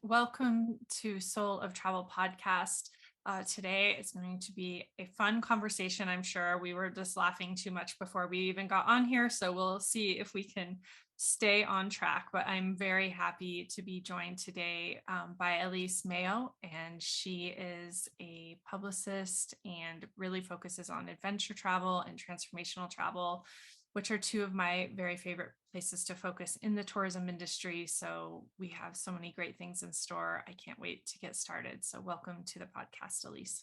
Welcome to Soul of Travel podcast. Today is going to be a fun conversation. I'm sure we were just laughing too much before we even got on here, so we'll see if we can stay on track. But I'm very happy to be joined today by Elyse Mailhot, and she is a publicist and really focuses on adventure travel and transformational travel, which are two of my very favorite places to focus in the tourism industry. So we have so many great things in store. I can't wait to get started. So welcome to the podcast, Elyse.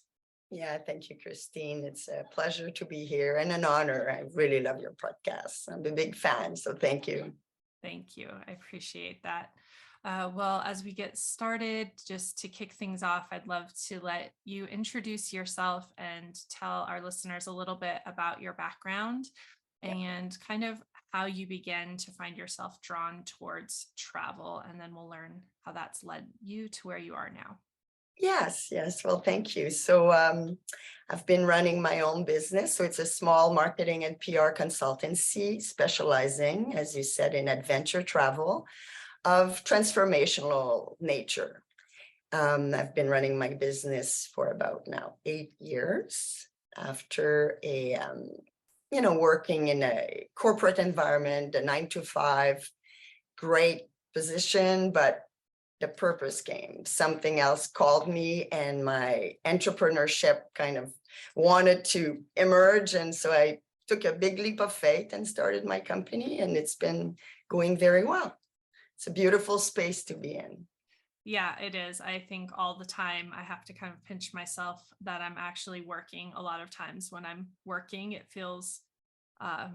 Yeah, thank you, Christine. It's a pleasure to be here and an honor. I really love your podcast. I'm a big fan, so thank you. Thank you. I appreciate that. Well, as we get started, just to kick things off, I'd love to let you introduce yourself and tell our listeners a little bit about your background Yeah. and kind of how you began to find yourself drawn towards travel. And then we'll learn how that's led you to where you are now. Yes. Well, thank you. So I've been running my own business. So it's a small marketing and PR consultancy specializing, as you said, in adventure travel of transformational nature. I've been running my business for about now 8 years after working in a corporate environment, a 9 to 5, great position, but the purpose came. Something else called me and my entrepreneurship kind of wanted to emerge. And so I took a big leap of faith and started my company, and it's been going very well. It's a beautiful space to be in. Yeah, it is. I think all the time I have to kind of pinch myself that I'm actually working. A lot of times when I'm working, it feels, uh,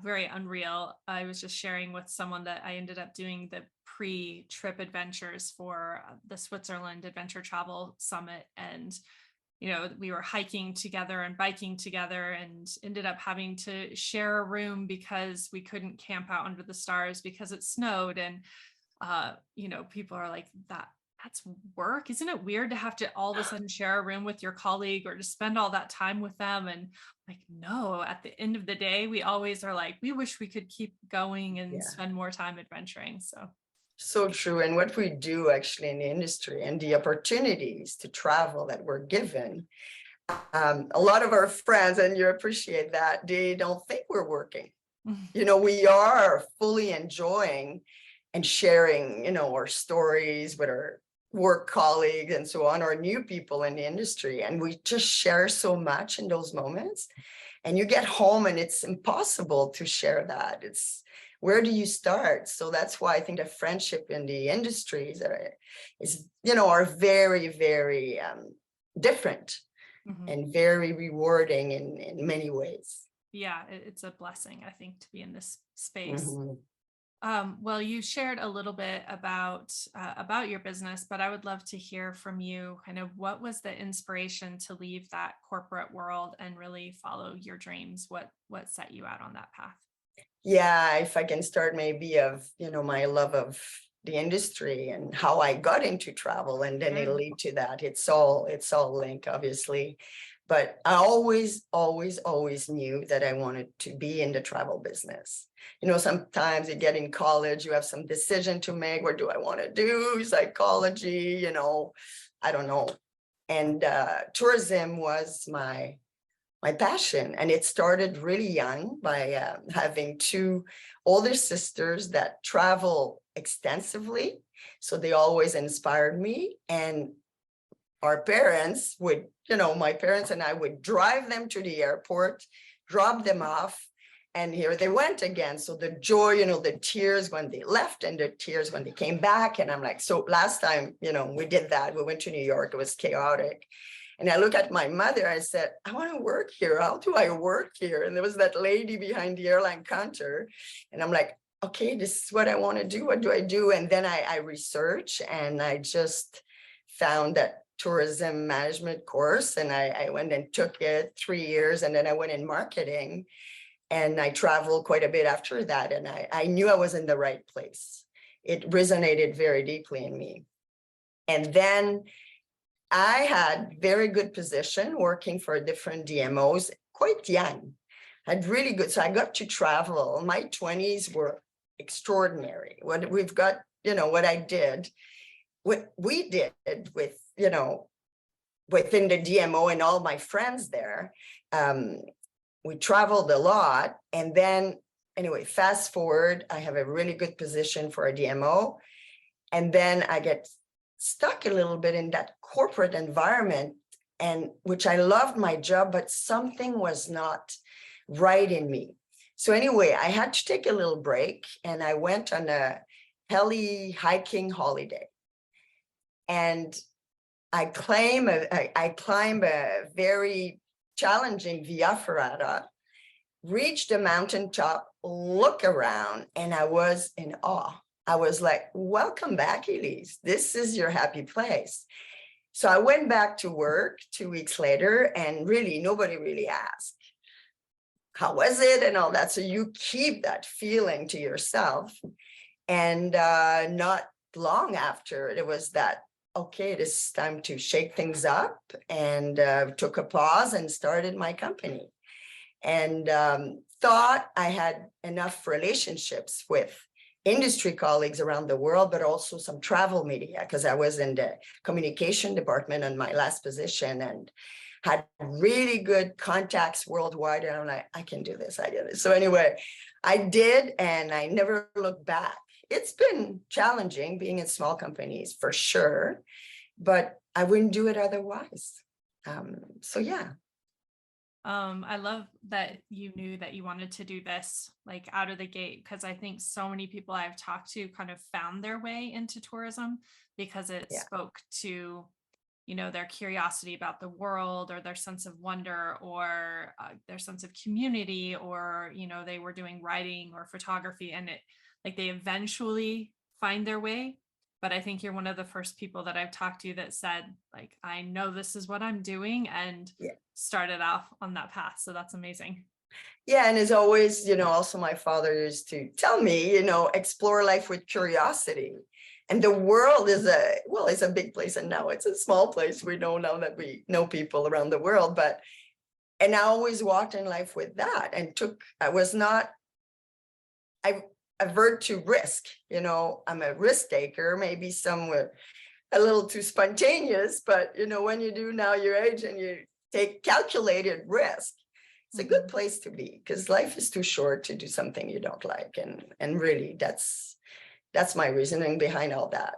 very unreal. I was just sharing with someone that I ended up doing the pre-trip adventures for the Switzerland Adventure Travel Summit. And, we were hiking together and biking together and ended up having to share a room because we couldn't camp out under the stars because it snowed. And people are like, that's work. Isn't it weird to have to all of a sudden share a room with your colleague or to spend all that time with them? And like, no, at the end of the day, we always are like, we wish we could keep going and Yeah, spend more time adventuring. so true. And what we do actually in the industry and the opportunities to travel that we're given, a lot of our friends, and you appreciate that, they don't think we're working. We are fully enjoying and sharing, our stories with our work colleagues and so on, or new people in the industry. And we just share so much in those moments. And you get home and it's impossible to share that. Where do you start? So that's why I think the friendship in the industries are very, very different Mhm. and very rewarding in many ways. Yeah, it's a blessing, I think, to be in this space. Mhm. Well, you shared a little bit about your business, but I would love to hear from you. Kind of, what was the inspiration to leave that corporate world and really follow your dreams? What set you out on that path? Yeah, if I can start maybe of, my love of the industry and how I got into travel, and then it'll Sure. lead to that. It's all linked, obviously. But I always knew that I wanted to be in the travel business. Sometimes you get in college, you have some decision to make. What do I want to do? Psychology, I don't know. And tourism was my passion. And it started really young by having two older sisters that travel extensively. So they always inspired me. And our parents would, my parents and I would drive them to the airport, drop them off, and here they went again. So the joy, the tears when they left and the tears when they came back. And I'm like, so last time, we did that. We went to New York. It was chaotic. And I look at my mother, I said, I want to work here. How do I work here? And there was that lady behind the airline counter. And I'm like, okay, this is what I want to do. What do I do? And then I research, and I just found that tourism management course. And I went and took it 3 years. And then I went in marketing, and I traveled quite a bit after that. And I knew I was in the right place. It resonated very deeply in me. And then I had very good position working for different DMOs, quite young, had really good. So I got to travel. My 20s were extraordinary. What we've got, what I did. what we did with, within the DMO and all my friends there, we traveled a lot. And then anyway, fast forward, I have a really good position for a DMO. And then I get stuck a little bit in that corporate environment, and which I loved my job, but something was not right in me. So anyway, I had to take a little break, and I went on a heli hiking holiday. And I climbed a very challenging Via Ferrata, reached the mountaintop, look around, and I was in awe. I was like, welcome back, Elyse. This is your happy place. So I went back to work 2 weeks later, and really nobody really asked, how was it and all that. So you keep that feeling to yourself. And not long after, it was that, okay, it is time to shake things up, and took a pause and started my company. And thought I had enough relationships with industry colleagues around the world, but also some travel media, because I was in the communication department in my last position and had really good contacts worldwide. And I'm like, I can do this, I did it. So anyway, I did, and I never looked back. It's been challenging being in small companies for sure, but I wouldn't do it otherwise. So yeah. I love that you knew that you wanted to do this like out of the gate, because I think so many people I've talked to kind of found their way into tourism because it Yeah. spoke to, their curiosity about the world, or their sense of wonder, or their sense of community, or, they were doing writing or photography, and it like they eventually find their way. But I think you're one of the first people that I've talked to that said, like, I know this is what I'm doing, and Yeah. started off on that path. So that's amazing. Yeah, and as always, also my father used to tell me, explore life with curiosity. And the world is it's a big place, and now it's a small place. We know now that we know people around the world, and I always walked in life with that, and I avert to risk, I'm a risk taker, maybe somewhere a little too spontaneous, but when you do now your age and you take calculated risk, it's a good place to be, because life is too short to do something you don't like. And really that's my reasoning behind all that.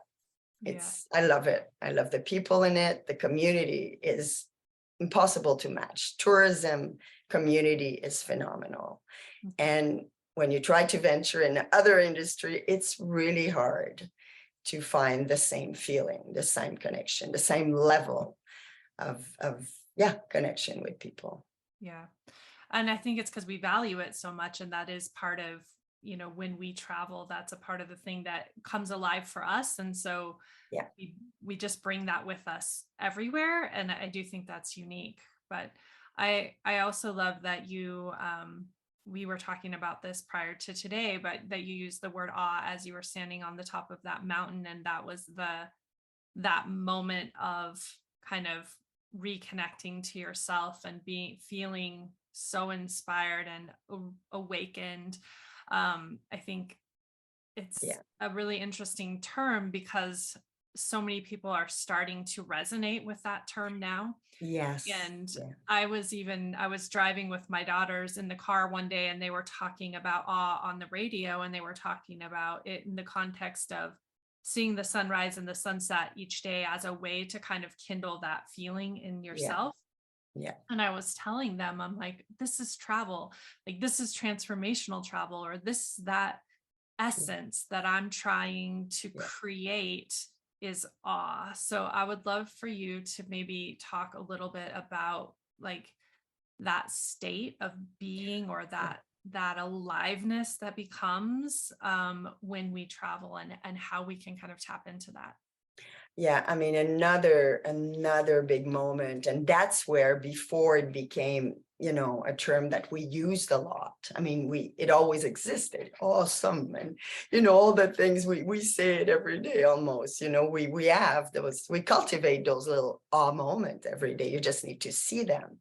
I love it. I love the people in it. The community is impossible to match. Tourism community is phenomenal. And when you try to venture in other industry, it's really hard to find the same feeling, the same connection, the same level of connection with people. Yeah. And I think it's because we value it so much. And that is part of, when we travel, that's a part of the thing that comes alive for us. And so yeah, we just bring that with us everywhere. And I do think that's unique. But I also love that we were talking about this prior to today, but that you used the word awe as you were standing on the top of that mountain. And that was that moment of kind of reconnecting to yourself and feeling so inspired and awakened. I think it's a really interesting term, because so many people are starting to resonate with that term now. Yes. And I was driving with my daughters in the car one day, and they were talking about awe on the radio, and they were talking about it in the context of seeing the sunrise and the sunset each day as a way to kind of kindle that feeling in yourself. Yeah. And I was telling them, I'm like, this is travel. Like, this is transformational travel, or that essence that I'm trying to create is awe. So I would love for you to maybe talk a little bit about like that state of being, or that aliveness that becomes when we travel, and how we can kind of tap into that. Yeah, I mean, another big moment. And that's where, before it became, a term that we used a lot. I mean, it always existed. Awesome. And, all the things we say it every day almost, we cultivate those little awe moments every day. You just need to see them.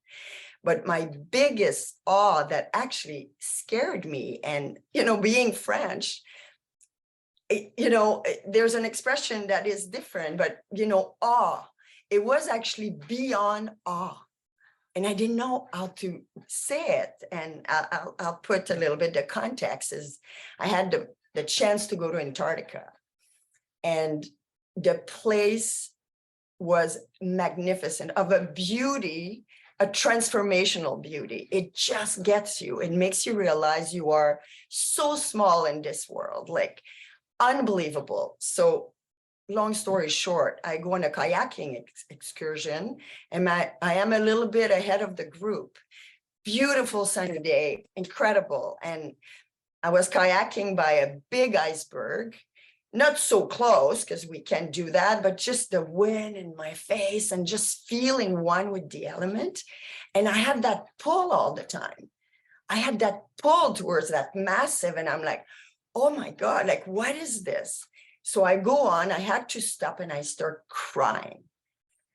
But my biggest awe that actually scared me, and, being French, there's an expression that is different, but awe. It was actually beyond awe. And I didn't know how to say it. And I'll put a little bit the context is I had the chance to go to Antarctica, and the place was magnificent, of a beauty, a transformational beauty. It just gets you. It makes you realize you are so small in this world, like unbelievable. So long story short, I go on a kayaking excursion, and I am a little bit ahead of the group. Beautiful sunny day, incredible. And I was kayaking by a big iceberg, not so close because we can't do that, but just the wind in my face and just feeling one with the element. And I had that pull all the time. I had that pull towards that massive, and I'm like, oh my God, like, what is this? So I go on, I had to stop, and I start crying.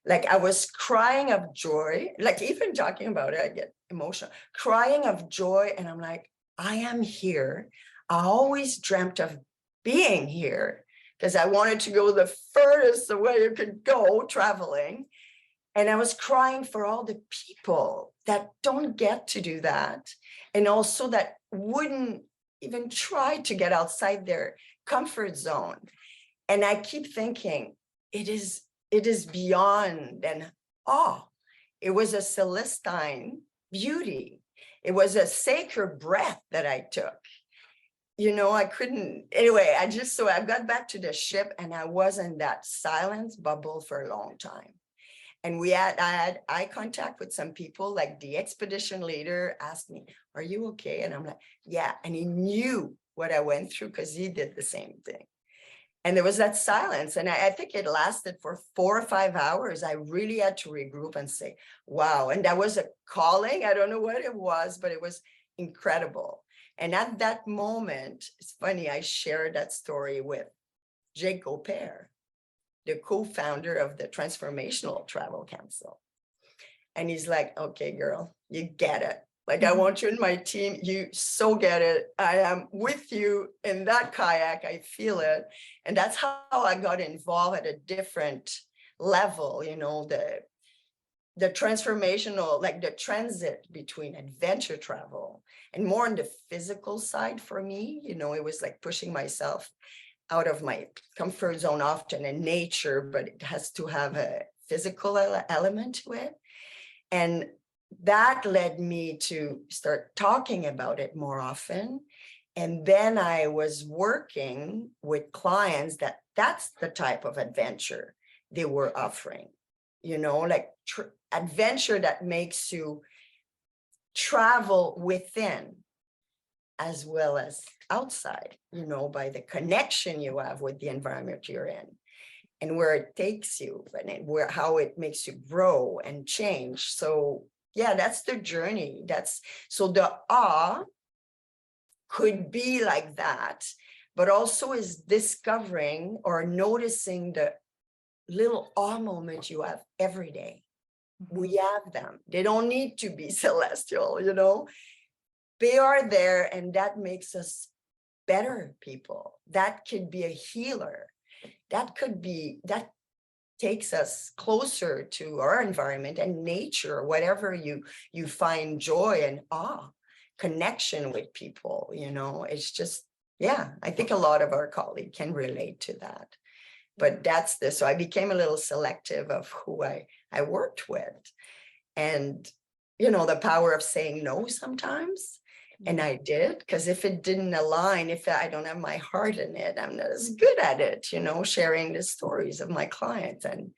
Like I was crying of joy, like even talking about it, I get emotional, crying of joy. And I'm like, I am here. I always dreamt of being here because I wanted to go the furthest away you could go traveling. And I was crying for all the people that don't get to do that. And also that wouldn't even try to get outside their comfort zone. And I keep thinking, it is beyond an awe. It was a celestine beauty. It was a sacred breath that I took. I couldn't, anyway, so I got back to the ship, and I was in that silence bubble for a long time. And I had eye contact with some people, like the expedition leader asked me, are you okay? And I'm like, yeah. And he knew what I went through because he did the same thing. And there was that silence. And I think it lasted for 4 or 5 hours. I really had to regroup and say, wow. And that was a calling. I don't know what it was, but it was incredible. And at that moment, it's funny, I shared that story with Jake Gopert, the co-founder of the Transformational Travel Council. And he's like, okay, girl, you get it. Like, I want you in my team. You so get it. I am with you in that kayak. I feel it. And that's how I got involved at a different level, the transformational, like the transit between adventure travel and more on the physical side for me. It was like pushing myself out of my comfort zone often in nature, but it has to have a physical element to it. And that led me to start talking about it more often. And then I was working with clients that's the type of adventure they were offering, like adventure that makes you travel within as well as outside, by the connection you have with the environment you're in and where it takes you and how it makes you grow and change. So yeah, that's the journey. So the awe could be like that, but also is discovering or noticing the little awe moments you have every day. We have them. They don't need to be celestial, they are there, and that makes us better people. That could be a healer. That takes us closer to our environment and nature, whatever you find joy and awe, connection with people, it's just, yeah, I think a lot of our colleagues can relate to that. But so I became a little selective of who I worked with, and, the power of saying no sometimes. And I did, because if it didn't align, if I don't have my heart in it, I'm not as good at it, sharing the stories of my clients. And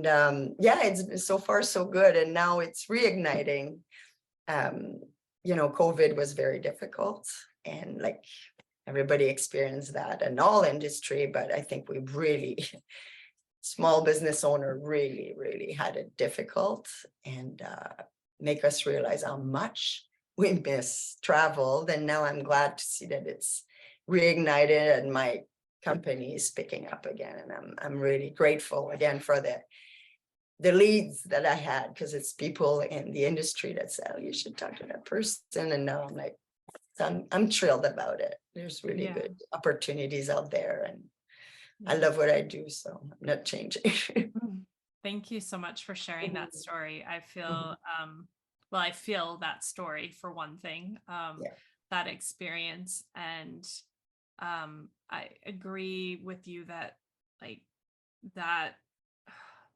yeah, it's been so far so good. And now it's reigniting. COVID was very difficult, and like everybody experienced that, and all industry, but I think we really, small business owner really, really had it difficult, and make us realize how much we miss travel. And now I'm glad to see that it's reignited and my company is picking up again. And I'm really grateful again for the leads that I had, because it's people in the industry that said, oh, you should talk to that person. And now I'm like, So I'm thrilled about it. There's really Yeah. good opportunities out there, and I Yeah. love what I do, so I'm not changing. Mm. Thank you so much for sharing that Mhm, story. I feel, mhm. well, I feel that story for one thing, Yeah. that experience. And I agree with you that, like, that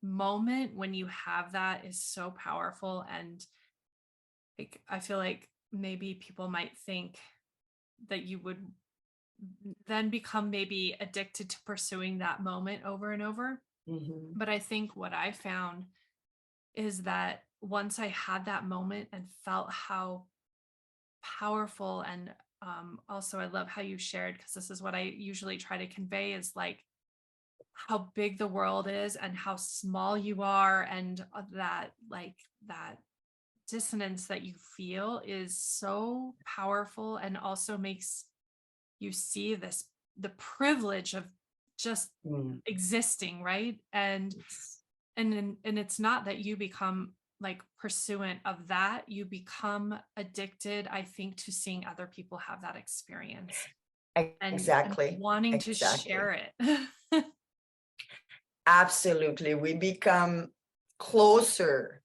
moment when you have that is so powerful. And like, I feel like maybe people might think that you would then become maybe addicted to pursuing that moment over and over. Mhm. But I think what I found is that once I had that moment and felt how powerful, and also I love how you shared, because this is what I usually try to convey, is like how big the world is and how small you are, and that, like, that dissonance that you feel is so powerful, and also makes you see this, the privilege of just Mm. existing, right? Yes. And it's not that you become like pursuant of that, you become addicted, I think, to seeing other people have that experience, and Exactly. wanting to Exactly. share it. Absolutely. We become closer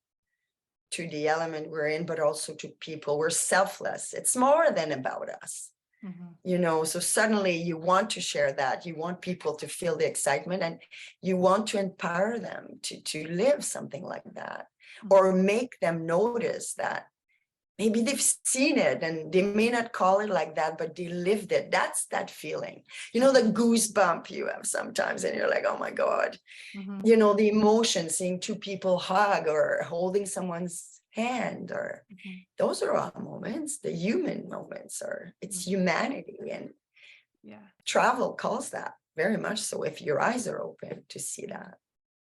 to the element we're in, but also to people. We're selfless. It's more than about us. Mhm, So suddenly you want to share that. You want people to feel the excitement, and you want to empower them to live something like that, mhm. or make them notice that maybe they've seen it and they may not call it like that, but they lived it. That's that feeling, the goosebump you have sometimes, and you're like, oh my God, Mhm, the emotion, seeing two people hug or holding someone's hand, or mhm, those are all moments, the human moments, or it's mhm. humanity. And Yeah. travel calls that very much so, if your eyes are open to see Yeah. that.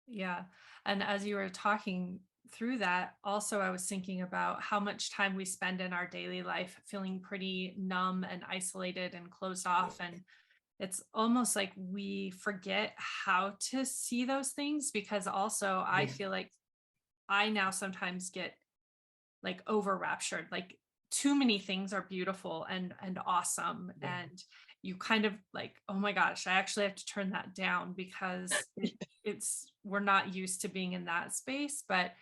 Yeah. And as you were talking through that, also, I was thinking about how much time we spend in our daily life feeling pretty numb and isolated and closed off. And it's almost like we forget how to see those things, because also I Yeah. feel like I now sometimes get like over raptured, like too many things are beautiful and awesome, Yeah. and you kind of like, oh my gosh, I actually have to turn that down, because it's we're not used to being in that space. But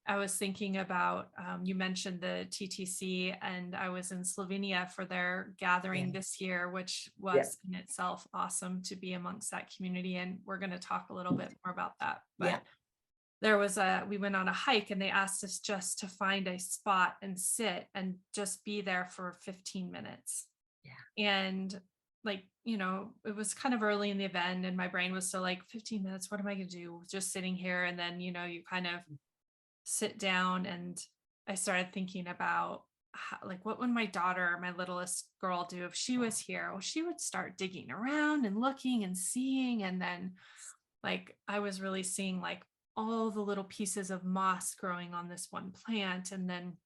I was thinking about, you mentioned the TTC, and I was in Slovenia for their Yeah. gathering this year, which Yeah. was in itself awesome to be amongst that community. And we're going to talk a little bit more about that. Yeah. But we went on a hike, and they asked us just to find a spot and sit and just be there for 15 minutes. Yeah. And like, it was kind of early in the event, and my brain was still like, 15 minutes, what am I going to do? Just sitting here. And then, you kind of sit down, and I started thinking about how, like, what would my daughter, my littlest girl, do if she was here? Well, she would start digging around and looking and seeing. And then, like, I was really seeing like all the little pieces of moss growing on this one plant. And then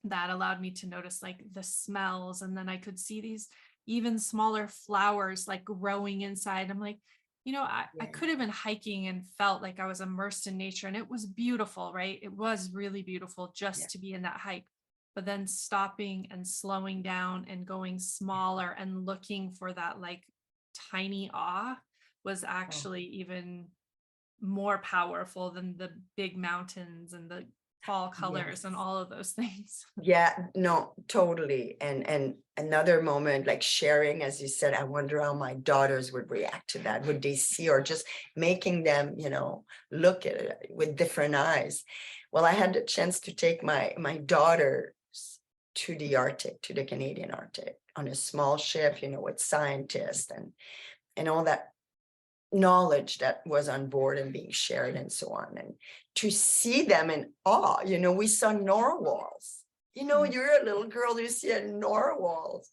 that allowed me to notice like the smells. And then I could see these even smaller flowers like growing inside. I'm like, I Yeah. could have been hiking and felt like I was immersed in nature, and it was beautiful, right? It was really beautiful Yeah. just to be in that hike. But then stopping and slowing down and going smaller and looking for that like tiny awe was Oh, actually even more powerful than the big mountains and the fall colors and yes. all of those things. Yeah, no, totally. And another moment, like sharing, as you said, I wonder how my daughters would react to that. Would they see, or just making them, look at it with different eyes? Well, I had the chance to take my daughters to the Arctic, to the Canadian Arctic, on a small ship, with scientists and all that knowledge that was on board and being shared and so on. And to see them in awe, we saw narwhals. Mm, You're a little girl, you see a narwhals.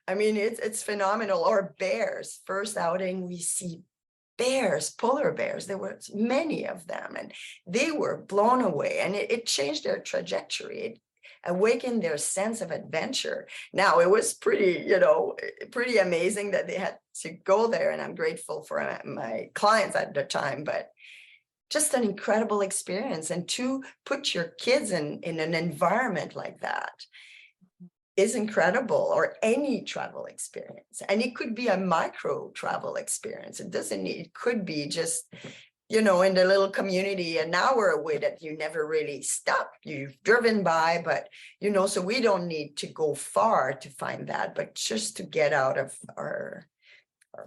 I mean, it's phenomenal. Or bears. First outing, we see bears, polar bears. There were many of them, and they were blown away, and it changed their trajectory. It awakened their sense of adventure. Now, it was pretty amazing that they had to go there, and I'm grateful for my clients at the time, but just an incredible experience. And to put your kids in an environment like that, is incredible, or any travel experience. And it could be a micro travel experience. It doesn't need, it could be just, in the little community an hour away that you never really stop. You've driven by, but, so we don't need to go far to find that, but just to get out of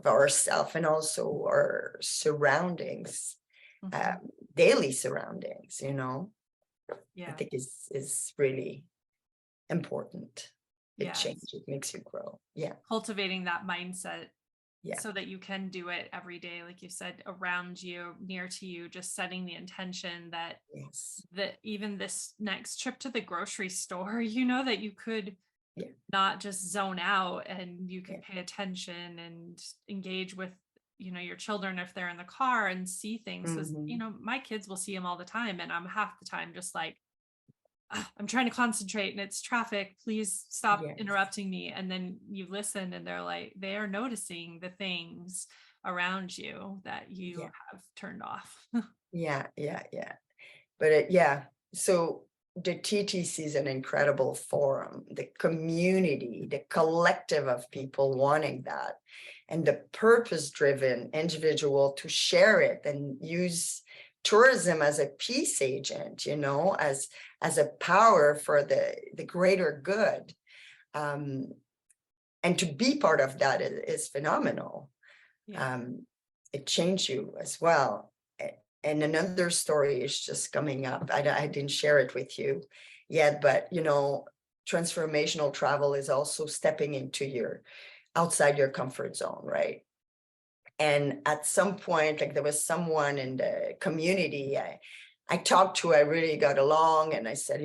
ourself and also our surroundings, daily surroundings, I think is really important. It changes, it makes you grow. Yeah. Cultivating that mindset Yeah. so that you can do it every day, like you said, around you, near to you, just setting the intention that Yes. that even this next trip to the grocery store, that you could not just zone out, and you could pay attention and engage with, your children if they're in the car, and see things. So, my kids will see them all the time, and I'm half the time just like, "Ah, I'm trying to concentrate and it's traffic. Please stop Yes. interrupting me." And then you listen, and they are noticing the things around you that you have turned off. Yeah. But so the TTC is an incredible forum, the community, the collective of people wanting that, and the purpose-driven individual to share it and use tourism as a peace agent, as a power for the greater good. And to be part of that is phenomenal. It changed you as well. And another story is just coming up. I didn't share it with you yet, but transformational travel is also stepping into outside your comfort zone, right? And at some point, like, there was someone in the community I talked to, I really got along, and I said,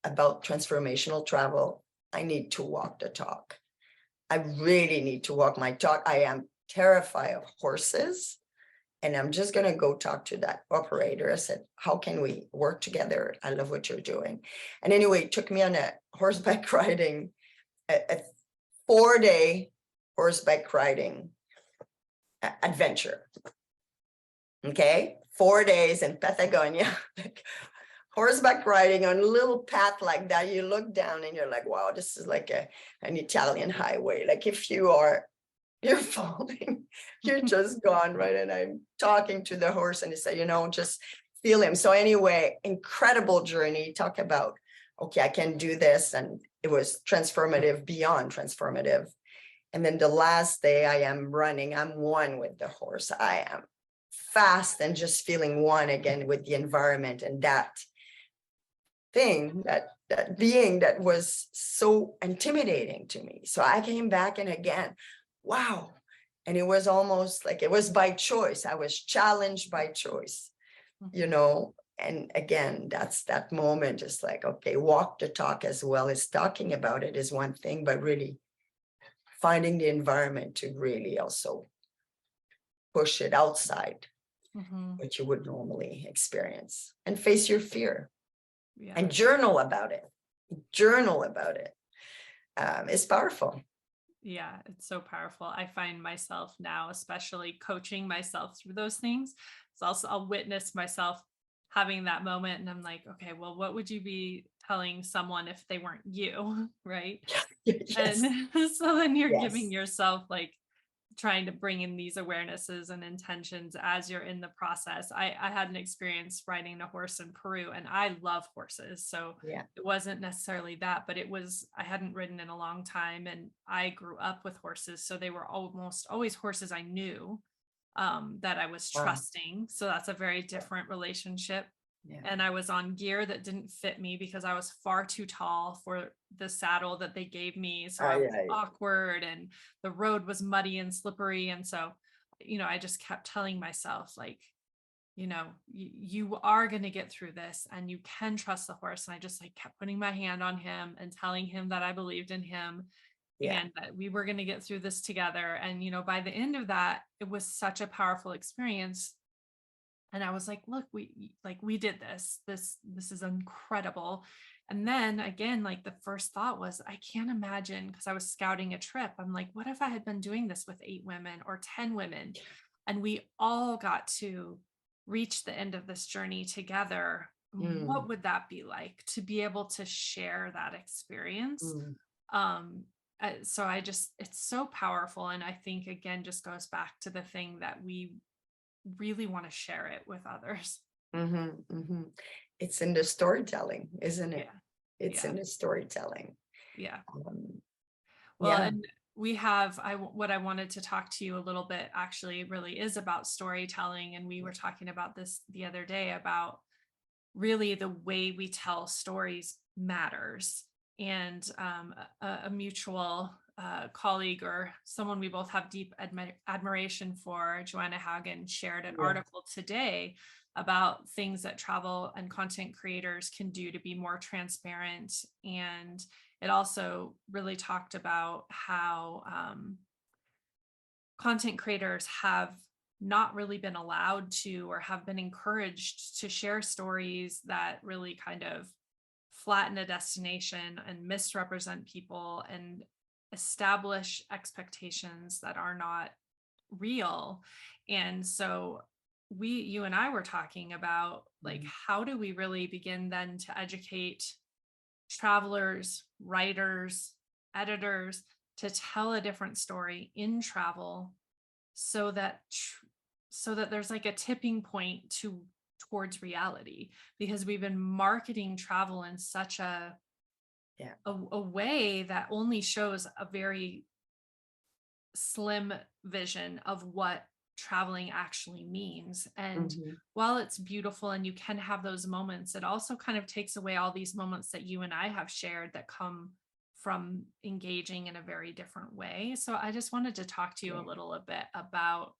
about transformational travel, I need to walk the talk. I really need to walk my talk. I am terrified of horses. And I'm just going to go talk to that operator. I said, how can we work together? I love what you're doing. And anyway, it took me on a horseback riding, a 4-day horseback riding adventure. Okay. 4 days in Patagonia, horseback riding on a little path like that. You look down and you're like, wow, this is like an Italian highway. Like, if you're falling, you're just gone, right? And I'm talking to the horse, and he said, just feel him. So anyway, incredible journey. Talk about, okay, I can do this. And it was transformative, beyond transformative. And then the last day I am running, I'm one with the horse. I am fast and just feeling one again with the environment, and that thing, that being that was so intimidating to me. So I came back, and again, wow. And it was almost like it was by choice. I was challenged by choice, and again, that's that moment. It's like, okay, walk the talk as well as talking about it is one thing, but really finding the environment to really also push it outside what you would normally experience, and face your fear and journal about it. It's powerful. Yeah, it's so powerful. I find myself now, especially coaching myself through those things. So I'll witness myself having that moment, and I'm like, okay, well, what would you be telling someone if they weren't you? Right. Yes. And so then you're giving Yes. yourself, like, trying to bring in these awarenesses and intentions as you're in the process. I had an experience riding a horse in Peru, and I love horses. So Yeah. it wasn't necessarily that, but I hadn't ridden in a long time, and I grew up with horses. So they were almost always horses I knew, that I was Wow. trusting. So that's a very different relationship. Yeah. And I was on gear that didn't fit me because I was far too tall for the saddle that they gave me. So I was awkward, and the road was muddy and slippery. And so, I just kept telling myself, like, you are going to get through this, and you can trust the horse. And I just, like, kept putting my hand on him and telling him that I believed in him, and that we were going to get through this together. And, by the end of that, it was such a powerful experience. And I was like, look, we did this. This is incredible. And then again, like, the first thought was, I can't imagine, because I was scouting a trip. I'm like, what if I had been doing this with 8 women or 10 women, and we all got to reach the end of this journey together? What would that be like, to be able to share that experience So it's so powerful. And I think, again, just goes back to the thing that we really want to share it with others. It's in the storytelling, isn't it? Yeah. It's Yeah. in the storytelling. Yeah. Um, Well, yeah. and we have, what I wanted to talk to you a little bit actually really is about storytelling. And we were talking about this the other day about really the way we tell stories matters. And a mutual colleague or someone we both have deep admiration for, Joanna Hagen, shared an Yeah. article today about things that travel and content creators can do to be more transparent. And it also really talked about how content creators have not really been allowed to or have been encouraged to share stories that really kind of flatten a destination and misrepresent people and establish expectations that are not real. And so you and I were talking about, like, how do we really begin then to educate travelers, writers, editors to tell a different story in travel, so that so that there's like a tipping point towards reality, because we've been marketing travel in such Yeah. a way that only shows a very slim vision of what traveling actually means. And Mhm. while it's beautiful and you can have those moments, it also kind of takes away all these moments that you and I have shared that come from engaging in a very different way. So I just wanted to talk to you a Yeah. little bit about,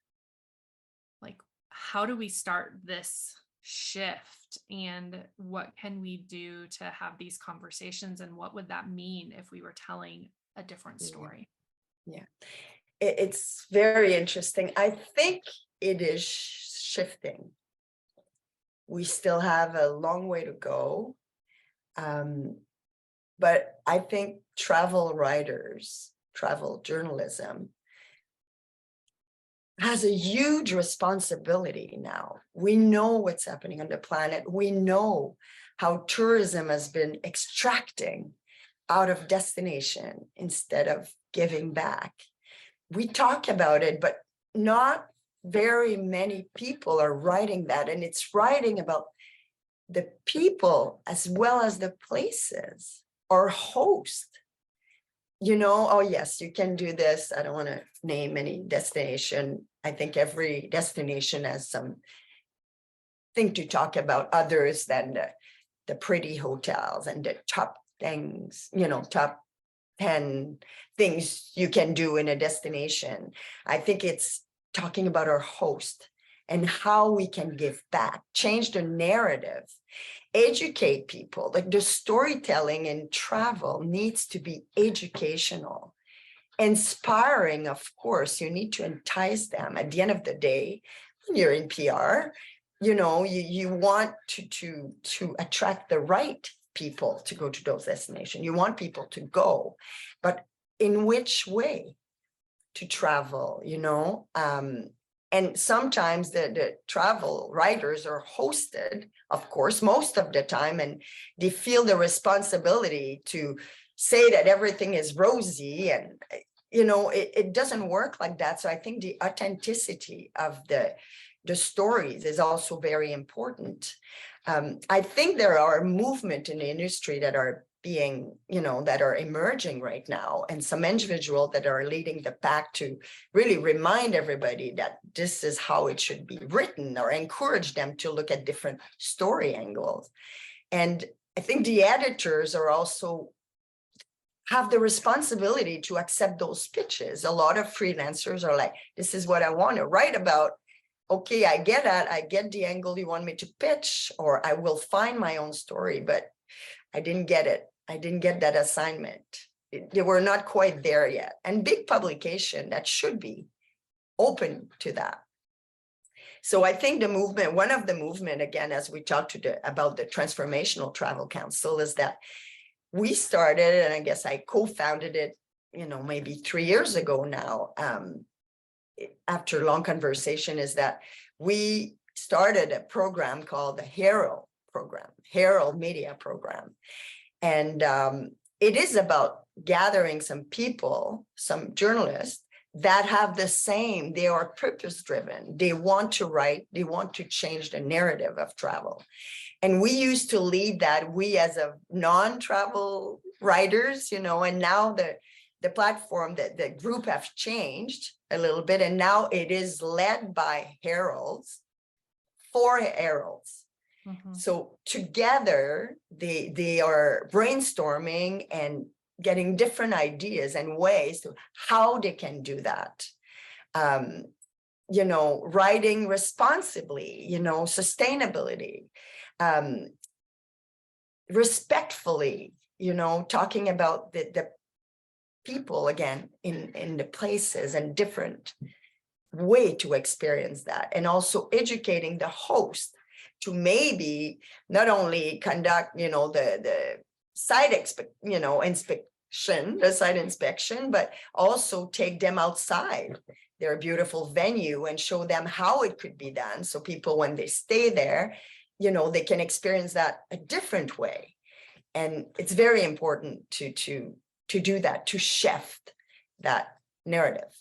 like, how do we start this shift, and what can we do to have these conversations, and what would that mean if we were telling a different Yeah. story? Yeah. It's very interesting. I think it is shifting. We still have a long way to go. But I think travel writers, travel journalism has a huge responsibility now. We know what's happening on the planet. We know how tourism has been extracting out of destination instead of giving back. We talk about it, but not very many people are writing that. And it's writing about the people as well as the places or host. Oh yes, you can do this. I don't want to name any destination. I think every destination has some thing to talk about others than the pretty hotels and the top things, top 10 things you can do in a destination. I think it's talking about our host and how we can give back, change the narrative, educate people. Like, the storytelling in travel needs to be educational, inspiring. Of course, you need to entice them. At the end of the day, when you're in PR, you want to attract the right people to go to those destinations. You want people to go, but in which way to travel, and sometimes the travel writers are hosted, of course, most of the time, and they feel the responsibility to say that everything is rosy, and it doesn't work like that. So I think the authenticity of the stories is also very important. I think there are movements in the industry that are being, that are emerging right now, and some individuals that are leading the pack to really remind everybody that this is how it should be written, or encourage them to look at different story angles. And I think the editors are also have the responsibility to accept those pitches. A lot of freelancers are like, this is what I want to write about. Okay, I get that. I get the angle you want me to pitch, or I will find my own story, but I didn't get it. I didn't get that assignment. They were not quite there yet. And big publication that should be open to that. So I think one of the movement, again, as we talked about the Transformational Travel Council, is that we started, and I guess I co-founded it, maybe 3 years ago now, after long conversation, is that we started a program called the Herald Media Program. And it is about gathering some people, some journalists that have the same, they are purpose driven. They want to write, they want to change the narrative of travel. And we used to lead that, we as a non-travel writers, you know, and now the platform, that the group have changed a little bit, and now it is led by heralds for heralds. So together they are brainstorming and getting different ideas and ways to how they can do that. You know, writing responsibly, you know, sustainability, respectfully, you know, talking about the people again in the places and different way to experience that, and also educating the host to maybe not only conduct, you know, the site inspection, the site inspection, but also take them outside their beautiful venue and show them how it could be done. So people, when they stay there, you know, they can experience that a different way. And it's very important to do that, to shift that narrative.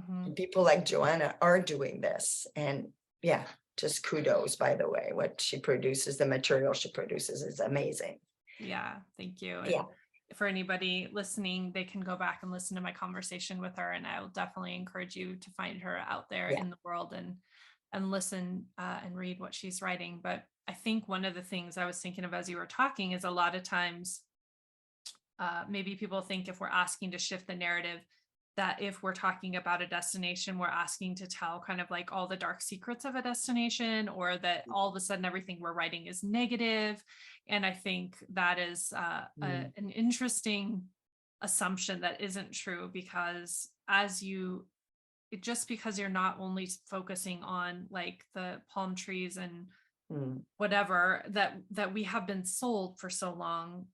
And people like Joanna are doing this. And yeah, just kudos, by the way, what she produces, the material she produces is amazing. Yeah, thank you. Yeah. And for anybody listening, they can go back and listen to my conversation with her, and I will definitely encourage you to find her out there in the world and listen and read what she's writing. But I think one of the things I was thinking of as you were talking is a lot of times maybe people think if we're asking to shift the narrative, that if we're talking about a destination, we're asking to tell kind of like all the dark secrets of a destination, or that all of a sudden everything we're writing is negative. And I think that is an interesting assumption that isn't true, because just because you're not only focusing on like the palm trees and whatever that we have been sold for so long,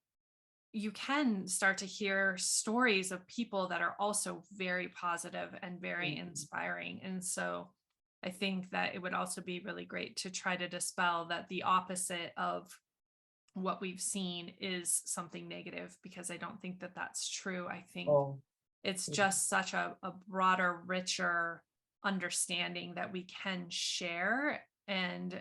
you can start to hear stories of people that are also very positive and very inspiring. And so I think that it would also be really great to try to dispel that the opposite of what we've seen is something negative, because I don't think that that's true. I think it's just such a broader, richer understanding that we can share, and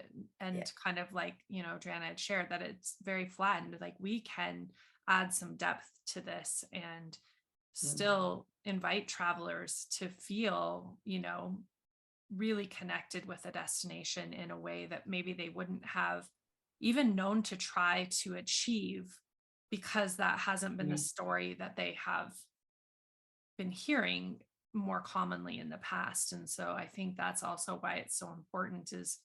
kind of like, you know, Joanna had shared that it's very flattened. Like we can add some depth to this and still invite travelers to feel, you know, really connected with a destination in a way that maybe they wouldn't have even known to try to achieve, because that hasn't been the story that they have been hearing more commonly in the past. And so I think that's also why it's so important, is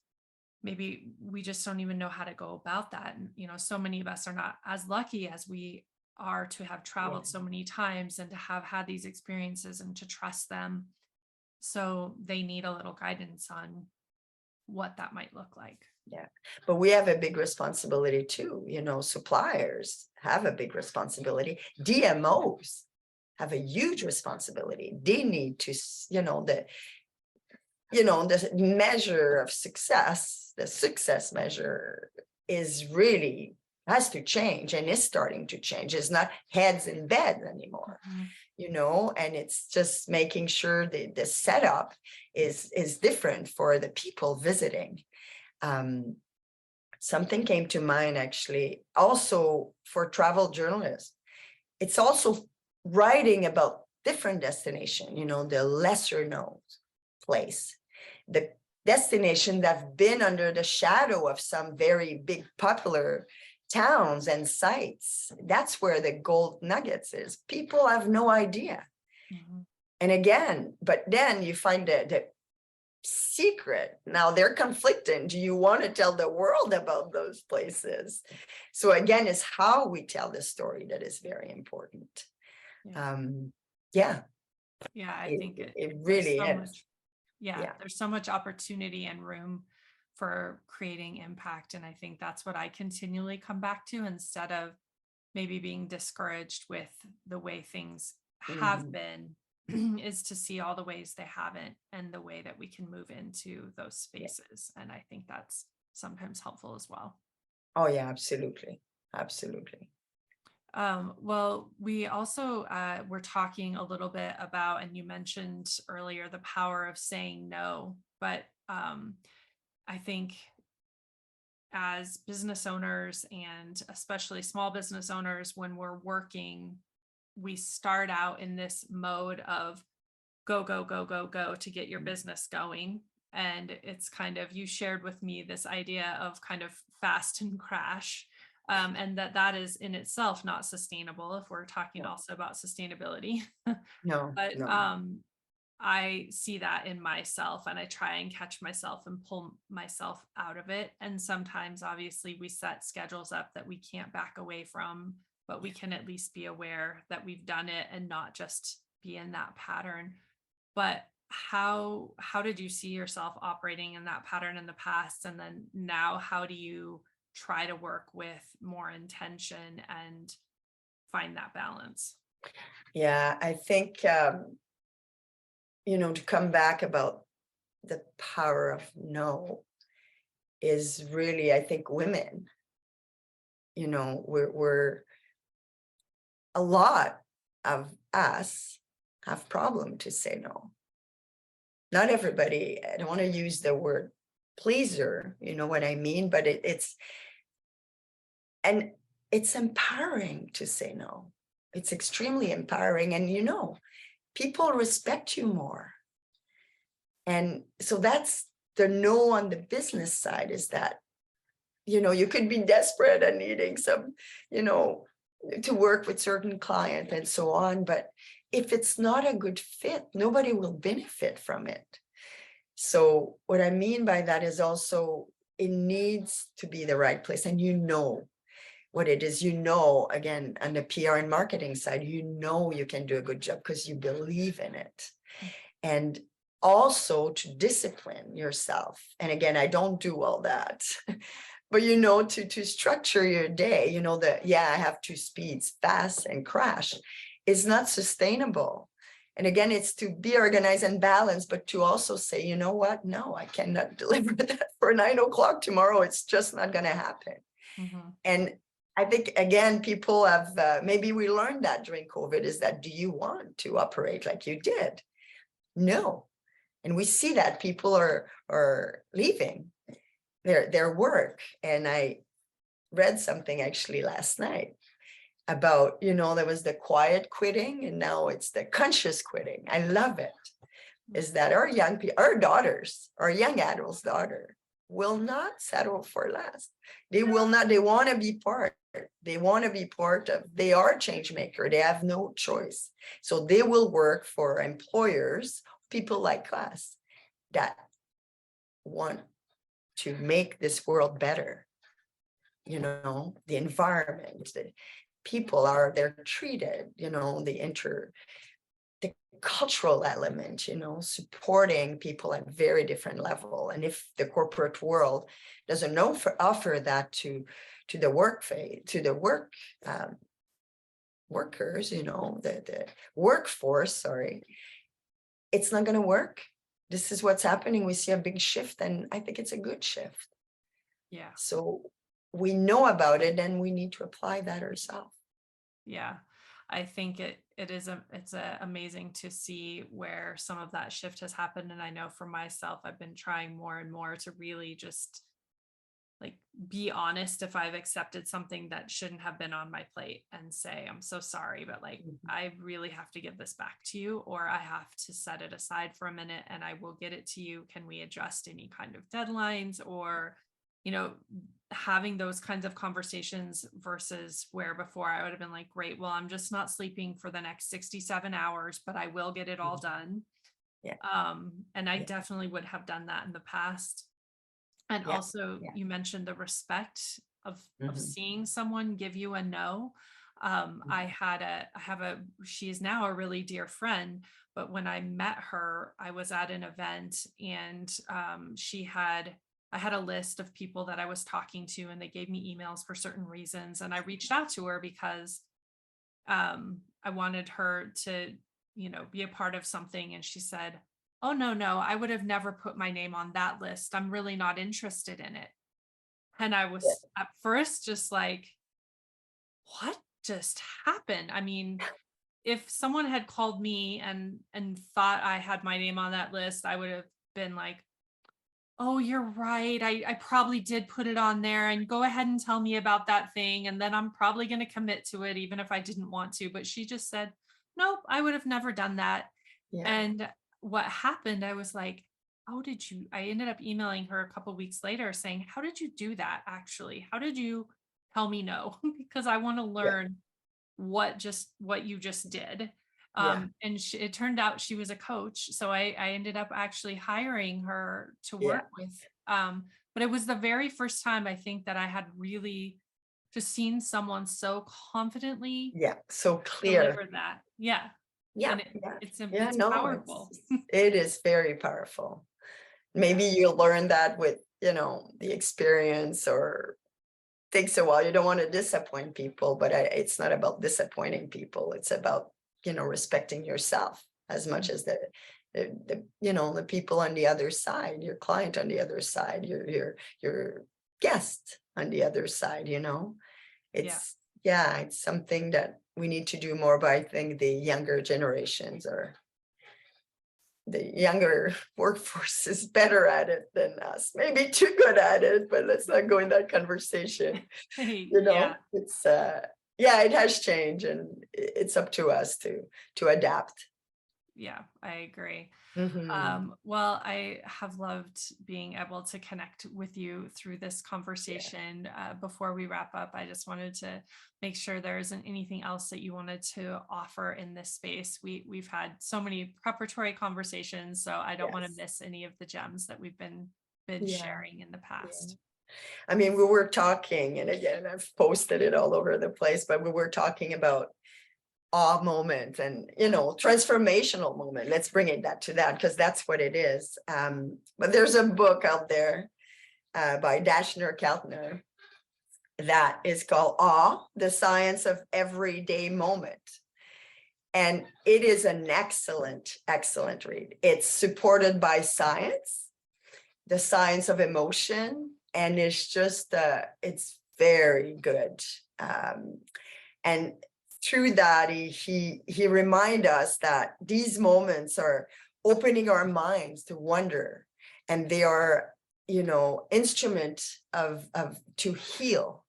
maybe we just don't even know how to go about that. And, you know, so many of us are not as lucky as we are to have traveled so many times and to have had these experiences and to trust them. So they need a little guidance on what that might look like. Yeah, but we have a big responsibility too. You know, suppliers have a big responsibility. DMOs have a huge responsibility. They need to, the measure of success, the success measure is really has to change, and is starting to change. It's not heads in beds anymore, and it's just making sure that the setup is different for the people visiting. Something came to mind actually, also for travel journalists. It's also writing about different destination, the lesser known place, the destination that have been under the shadow of some very big popular towns and sites. That's where the gold nuggets is. People have no idea. And again, but then you find the secret. Now they're conflicting. Do you want to tell the world about those places? So again, it's how we tell the story that is very important. I think it really is. There's so much opportunity and room for creating impact. And I think that's what I continually come back to, instead of maybe being discouraged with the way things have been, is to see all the ways they haven't and the way that we can move into those spaces. And I think that's sometimes helpful as well. Oh yeah, absolutely. Absolutely. Well, we also were talking a little bit about, and you mentioned earlier, the power of saying no. But I think as business owners, and especially small business owners, when we're working, we start out in this mode of go, go, go, go, go to get your business going. And it's kind of, you shared with me this idea of kind of fast and crash. And that is in itself not sustainable if we're talking No, also about sustainability. no, But no. I see that in myself, and I try and catch myself and pull myself out of it. And sometimes, obviously, we set schedules up that we can't back away from, but we can at least be aware that we've done it and not just be in that pattern. But how did you see yourself operating in that pattern in the past? And then now, how do you try to work with more intention and find that balance? Yeah, I think, to come back about the power of no is really, I think women, we're a lot of us have problem to say no. Not everybody, I don't want to use the word pleaser, you know what I mean? But and it's empowering to say no. It's extremely empowering. And people respect you more. And so that's the no on the business side, is that, you could be desperate and needing some, you know, to work with certain client and so on. But if it's not a good fit, nobody will benefit from it. So what I mean by that is also it needs to be the right place. And what it is, again, on the PR and marketing side, you can do a good job because you believe in it. And also to discipline yourself. And again, I don't do all that, but to structure your day, that, yeah, I have two speeds, fast and crash, is not sustainable. And again, it's to be organized and balanced, but to also say, you know what? No, I cannot deliver that for 9 o'clock tomorrow. It's just not going to happen. Mm-hmm. And I think, again, people have, maybe we learned that during COVID, is that, do you want to operate like you did? No. And we see that people are leaving their work. And I read something actually last night about, there was the quiet quitting and now it's the conscious quitting. I love it. Is that our young people, our daughters, our young adults' daughter will not settle for less. They will not, they want to be part. They want to be part of, they are a change maker. They have no choice. So they will work for employers, people like us, that want to make this world better. The environment, the people they're treated, the cultural element, supporting people at very different level. And if the corporate world doesn't offer that to the workers, the workforce, sorry, it's not going to work. This is what's happening. We see a big shift, and I think it's a good shift. Yeah. So we know about it and we need to apply that ourselves. Yeah. I think it's amazing to see where some of that shift has happened. And I know for myself, I've been trying more and more to really just like be honest if I've accepted something that shouldn't have been on my plate, and say, I'm so sorry, but like, I really have to give this back to you, or I have to set it aside for a minute and I will get it to you. Can we adjust any kind of deadlines? Or, having those kinds of conversations, versus where before I would have been like, great, well, I'm just not sleeping for the next 67 hours, but I will get it all done. Yeah. And I definitely would have done that in the past. And Yeah. also, Yeah. you mentioned the respect of Mhm. seeing someone give you a no. She is now a really dear friend, but when I met her, I was at an event, and I had a list of people that I was talking to, and they gave me emails for certain reasons. And I reached out to her because I wanted her to, be a part of something. And she said, oh, no, I would have never put my name on that list. I'm really not interested in it. And I Yeah. was at first just like, what? just happened. I mean, if someone had called me and thought I had my name on that list, I would have been like, "Oh, you're right. I probably did put it on there, and go ahead and tell me about that thing, and then I'm probably going to commit to it even if I didn't want to." But she just said, "Nope, I would have never done that." Yeah. And what happened, I was like, "How did you?" I ended up emailing her a couple weeks later saying, "How did you do that actually? How did you tell me no?" Because I want to Yeah. learn what you just did. Yeah. And it turned out she was a coach, so I ended up actually hiring her to Yeah. work with. But it was the very first time I think that I had really just seen someone so confidently Yeah. So clear. deliver that. Yeah, Yeah. and Yeah. it's Yeah. it's No, powerful. it is very powerful. Yeah, Maybe you'll learn that with, the experience, or takes a while. You don't want to disappoint people, but it's not about disappointing people. It's about, respecting yourself as much as the people on the other side, your client on the other side, your guest on the other side, yeah. it's, yeah, it's something that we need to do more, but I think the younger generations, or the younger workforce, is better at it than us. Maybe too good at it, but let's not go in that conversation. Hey, yeah. It's yeah, it has changed, and it's up to us to adapt. Yeah, I agree. Hmm. Well, I have loved being able to connect with you through this Yeah. conversation. Before we wrap up, I just wanted to make sure there isn't anything else that you wanted to offer in this space. We've had so many preparatory conversations, so I don't want to Yes. miss any of the gems that we've been Yeah. sharing in the Yeah. past. I mean, we were talking, and again, I've posted it all over the place, but we were talking about awe moment, and transformational moment. Let's bring it that to that, because that's what it is. But there's a book out there by Dashner Keltner that is called Awe: The Science of Everyday Moment. And it is an excellent read. It's supported by science, the science of emotion, and it's just it's very good. And through that, he remind us that these moments are opening our minds to wonder, and they are, instrument of to heal,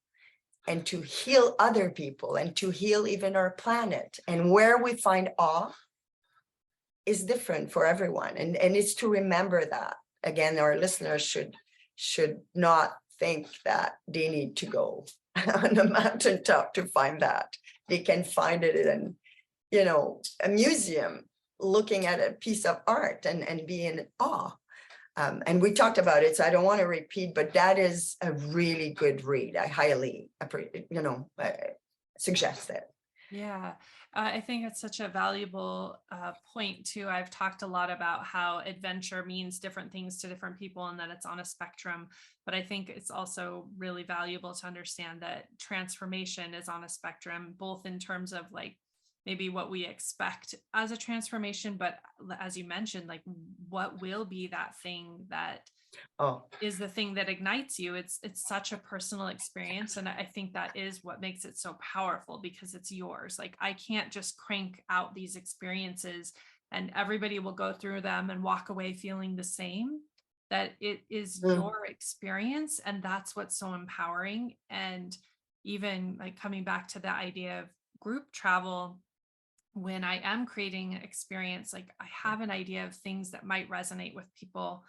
and to heal other people, and to heal even our planet. And where we find awe is different for everyone, and it's to remember that. Again, our listeners should not think that they need to go on a mountaintop to find that. They can find it in, a museum, looking at a piece of art, and be in awe. And we talked about it, so I don't want to repeat, but that is a really good read. I highly suggest it. Yeah, I think it's such a valuable point too. I've talked a lot about how adventure means different things to different people and that it's on a spectrum. But I think it's also really valuable to understand that transformation is on a spectrum, both in terms of like maybe what we expect as a transformation, but as you mentioned, like what will be that thing that Oh, is the thing that ignites you. It's such a personal experience, and I think that is what makes it so powerful, because it's yours. Like I can't just crank out these experiences and everybody will go through them and walk away feeling the same. That it is mm, your experience, and that's what's so empowering. And even like coming back to the idea of group travel, when I am creating an experience, like I yeah, have an idea of things that might resonate with people,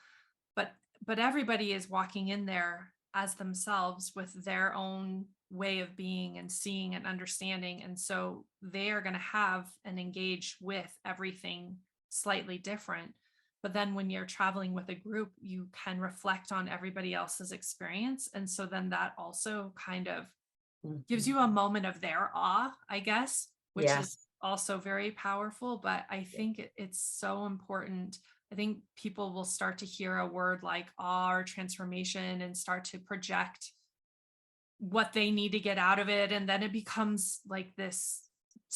but everybody is walking in there as themselves with their own way of being and seeing and understanding, and so they are going to have and engage with everything slightly different. But then when you're traveling with a group, you can reflect on everybody else's experience, and so then that also kind of gives mhm. you a moment of their awe, I guess, which is Yes. also very powerful. But I Yeah. think it's so important. I think people will start to hear a word like awe or transformation and start to project what they need to get out of it. And then it becomes like this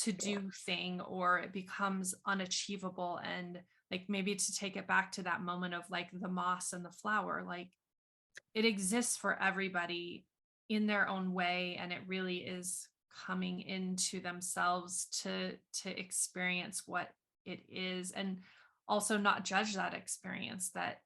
to Yeah. do thing, or it becomes unachievable. And like maybe to take it back to that moment of like the moss and the flower, like it exists for everybody in their own way. And it really is coming into themselves to experience what it is, and also not judge that experience, that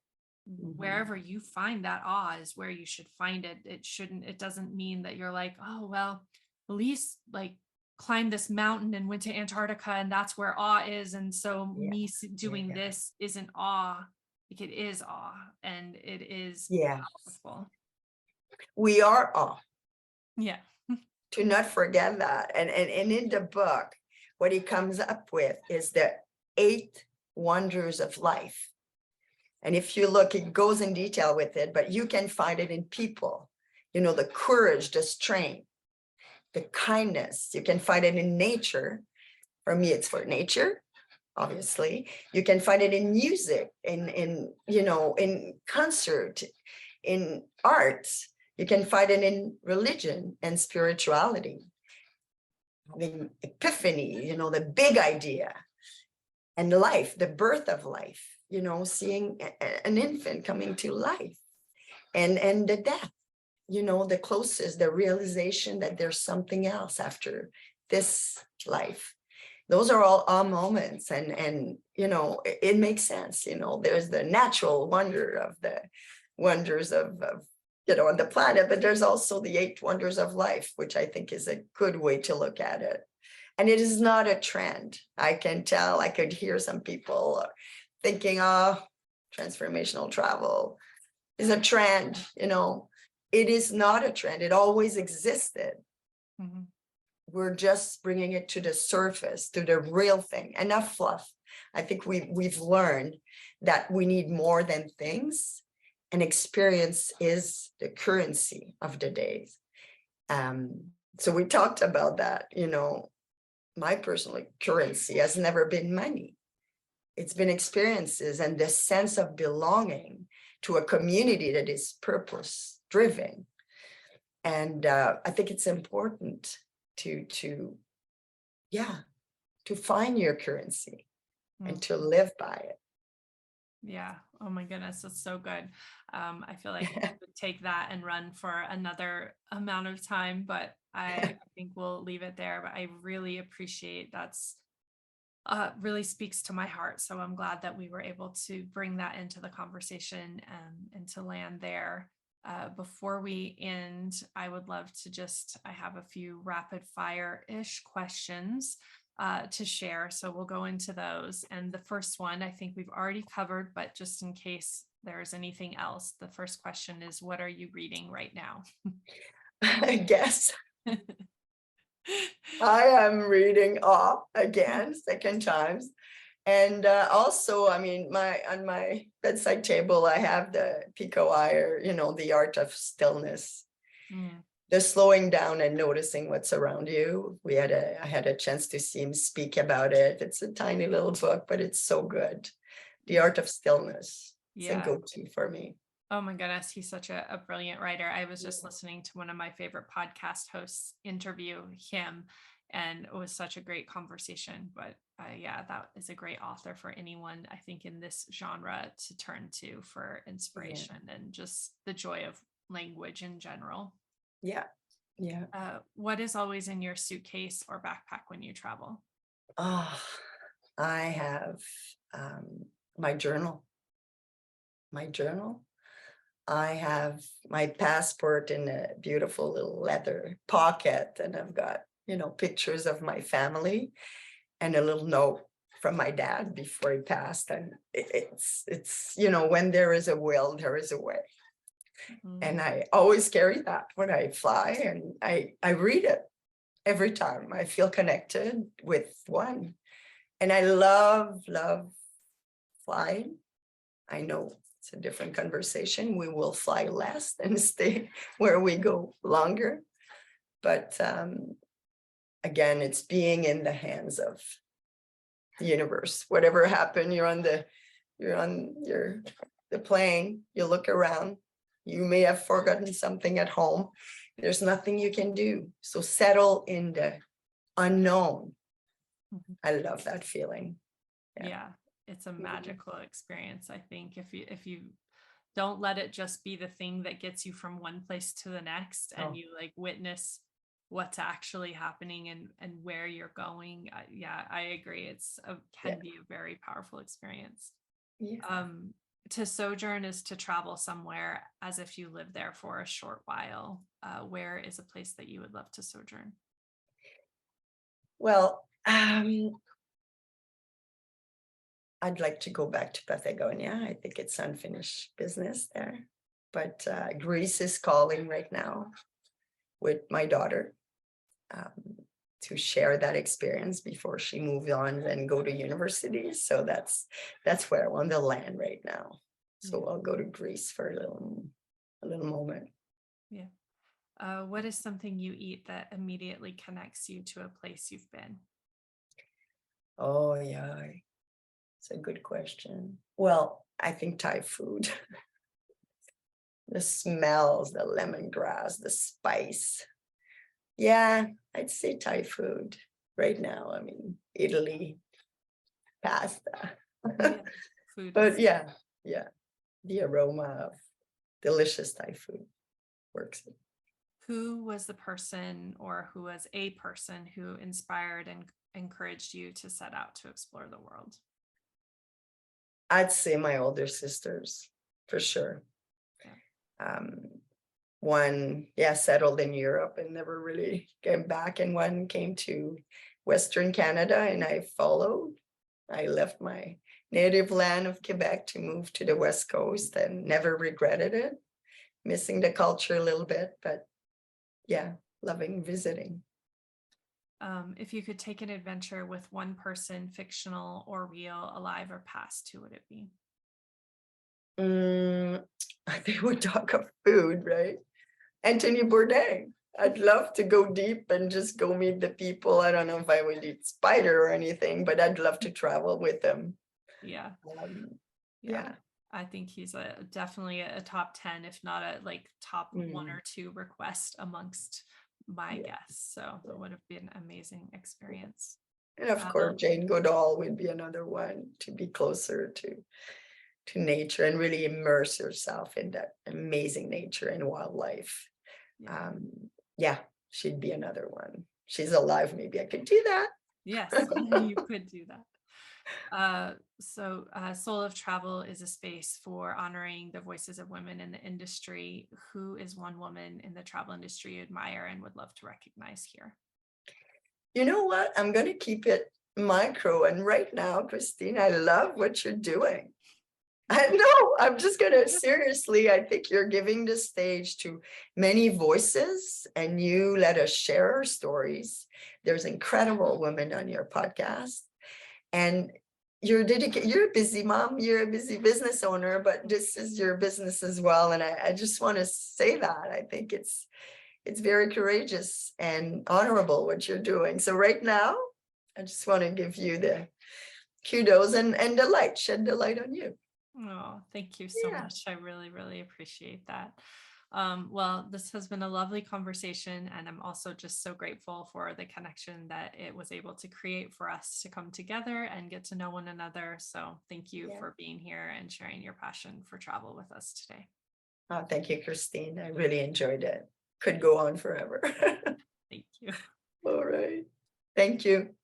Mhm. wherever you find that awe is where you should find it. It doesn't mean that you're like, oh, well, Elise like climbed this mountain and went to Antarctica and that's where awe is. And so Yeah, me doing yeah, this isn't awe. Like it is awe and it is yeah. powerful. We are all, Yeah. to not forget that. And in the book, what he comes up with is the 8 wonders of life. And if you look, it goes in detail with it, but you can find it in people, the courage, the strength, the kindness. You can find it in nature. For me, it's for nature, obviously. You can find it in music, in concert, in art. You can find it in religion and spirituality. Having epiphany, the big idea, and life, the birth of life, seeing an infant coming to life, and the death, the closest, the realization that there's something else after this life. Those are all moments, and it makes sense. There's the natural wonder of the wonders of on the planet, but there's also the 8 wonders of life, which I think is a good way to look at it. And it is not a trend. I can tell, I could hear some people thinking, oh, transformational travel is a trend. It is not a trend. It always existed. Mhm. We're just bringing it to the surface, to the real thing. Enough fluff. I think we've learned that we need more than things, and experience is the currency of the days. So we talked about that. My personal currency has never been money. It's been experiences and the sense of belonging to a community that is purpose driven. And I think it's important to find your currency and to live by it. Yeah. Oh my goodness, that's so good. I feel like we could take that and run for another amount of time, but I think we'll leave it there. But I really appreciate that's really speaks to my heart. So I'm glad that we were able to bring that into the conversation and to land there. Before we end, I would love to I have a few rapid fire ish questions to share. So we'll go into those. And the first one, I think we've already covered, but just in case there's anything else, the first question is, what are you reading right now? I guess I am reading off again, second times. And also, I mean, on my bedside table, I have the Pico Iyer, the art of stillness, Mm, the slowing down and noticing what's around you. I had a chance to see him speak about it. It's a tiny little book, but it's so good. The art of stillness. It's a yeah. go-to for me. Oh my goodness, he's such a brilliant writer. I was just listening to one of my favorite podcast hosts interview him, and it was such a great conversation. But yeah, that is a great author for anyone, I think, in this genre to turn to for Yeah, inspiration and just the joy of language in general. yeah, yeah. What is always in your suitcase or backpack when you travel? Oh, I have um, my journal. My journal. I have my passport in a beautiful little leather pocket, and I've got, pictures of my family and a little note from my dad before he passed. And it's when there is a will, there is a way. Mm, And I always carry that when I fly, and I read it every time. I feel connected with one. And I love flying. I know it's a different conversation. We will fly less and stay where we go longer. But again, it's being in the hands of the universe. Whatever happened, you're on the plane, you look around, you may have forgotten something at home. There's nothing you can do. So settle in the unknown. mhm. I love that feeling. Yeah. Yeah, it's a magical experience. I think if you don't let it just be the thing that gets you from one place to the next and Oh, you like witness what's actually happening and where you're going. Yeah, I agree. Yeah. Can be a very powerful experience. Yeah. Um, to sojourn is to travel somewhere as if you live there for a short while. Where is a place that you would love to sojourn? Well, I'd like to go back to Patagonia. I think it's unfinished business there. But Greece is calling right now with my daughter, to share that experience before she moves on and go to university. So that's where I want to land right now. So Yeah. I'll go to Greece for a little moment. Yeah. What is something you eat that immediately connects you to a place you've been? Oh yeah, it's a good question. Well, I think Thai food. The smells, the lemongrass, the spice. Yeah, I'd say Thai food right now. I mean, Italy, pasta. Yeah, food But is. yeah, yeah, the aroma of delicious Thai food works. Who was the person or who was a person who inspired and encouraged you to set out to explore the world? I'd say my older sisters, for sure. Yeah. Um, One, yeah, settled in Europe and never really came back, and one came to Western Canada, and I followed. I left my native land of Quebec to move to the West Coast and never regretted it. Missing the culture a little bit, but yeah, loving visiting. If you could take an adventure with one person, fictional or real, alive or past, who would it be? Mm, I think we talk of food, right? Anthony Bourdain. I'd love to go deep and just go meet the people. I don't know if I would eat spider or anything, but I'd love to travel with them. Yeah. Yeah. Yeah. I think he's definitely a top 10, if not a like top one Mm, or two request amongst my yeah. guests. So it would have been an amazing experience. And of course, Um, Jane Goodall would be another one to be closer to nature and really immerse yourself in that amazing nature and wildlife. yeah. Um, yeah, she'd be another one. She's alive. Maybe I could do that. Yes, you could do that. Soul of Travel is a space for honoring the voices of women in the industry. Who is one woman in the travel industry you admire and would love to recognize here? You know what? I'm going to keep it micro. And right now, Christine, I love what you're doing. I know. I'm just going to seriously, I think you're giving the stage to many voices and you let us share our stories. There's incredible women on your podcast. And you're dedicated, you're a busy mom, you're a busy business owner, but this is your business as well. And I just want to say that. I think it's very courageous and honorable what you're doing. So right now, I just want to give you the kudos and the light, shed the light on you. Oh, thank you so Yeah. much. I really, really appreciate that. Well, this has been a lovely conversation, and I'm also just so grateful for the connection that it was able to create for us to come together and get to know one another. So, thank you Yeah. for being here and sharing your passion for travel with us today. Oh, thank you, Christine. I really enjoyed it. Could go on forever. Thank you. All right. Thank you.